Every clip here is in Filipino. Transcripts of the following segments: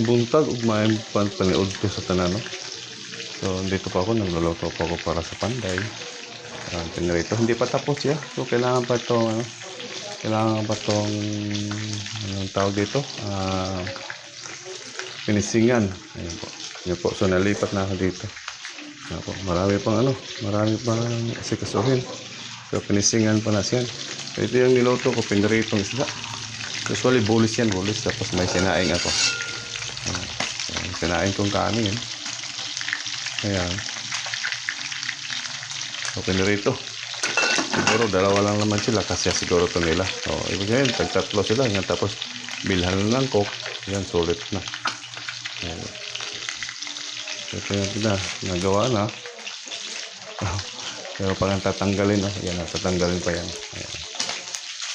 buntag ug may paniud ko sa tanan, no? So dito pa ako, nagluluto pa ako para sa panday. Pinarito, hindi pa tapos ya. So kailangan pa itong anong tawag dito? Pinisingan. Ayun po. Ayun po. So nalipat na ako dito. Ayun po. Marami pang asikasuhin. So pinisingan pa na siya. So ito yung niluto ko, pinaritong isda. Usually bulis yan, bulis. Tapos may sinaing ako. So, sinaing kong kanin. Ayan. So pinarito. Siguro dalawa lang naman sila kasi siguro ito nila. So ibig sabihin, tagtatlo sila. Yan, tapos bilhan lang coke. Yan, sulit na. Ayan. Ito yung nagawa na. Pero parang tatanggalin, no? Yan, tatanggalin pa yan. Ayan.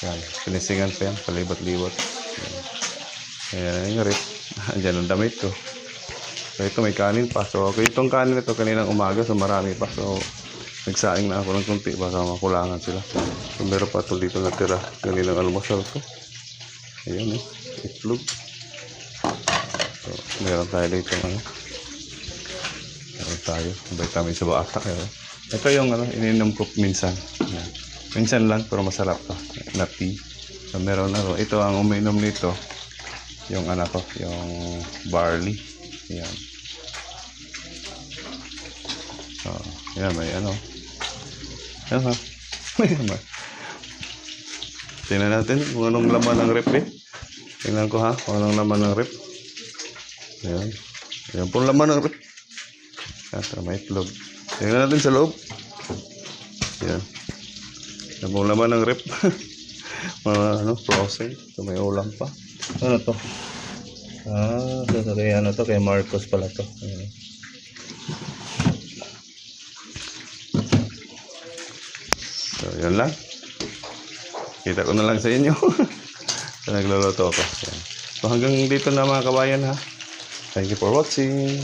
Yan, pinisingan pa yan, palibot-libot. Ayan, yung rip. Andyan ang damit ko. So ito may kanin pa. So itong kanin ito kaninang umaga, so marami pa. So nagsaing na ako ng kunti, baka makulangan sila. So meron pa ito dito natira kaninang almusal ko. Ayan, itlog. So meron tayo dito meron tayo vitamin sa bata. Ito yung ininom ko minsan. Ayan. Minsan lang pero masarap to na tea. So meron na ito ang uminom nito yung anak ko, yung barley. Ayan. So yan, may ayan ha. Tingnan natin kung anong laman ng rep eh. Tingnan ko ha kung anong laman ng rep. Ayan. Ayan po laman ng rep. Kaya may itlog. Tingnan natin sa loob. Ayan. Ayan po laman ng rep. Mga frozen. So may ulam pa. Ano to? So kay Marcos pala to. Ayan. So yun lang. Kita ko na lang sa inyo. So nagluluto ako. Ayan. So hanggang dito na mga kabayan ha. Thank you for watching.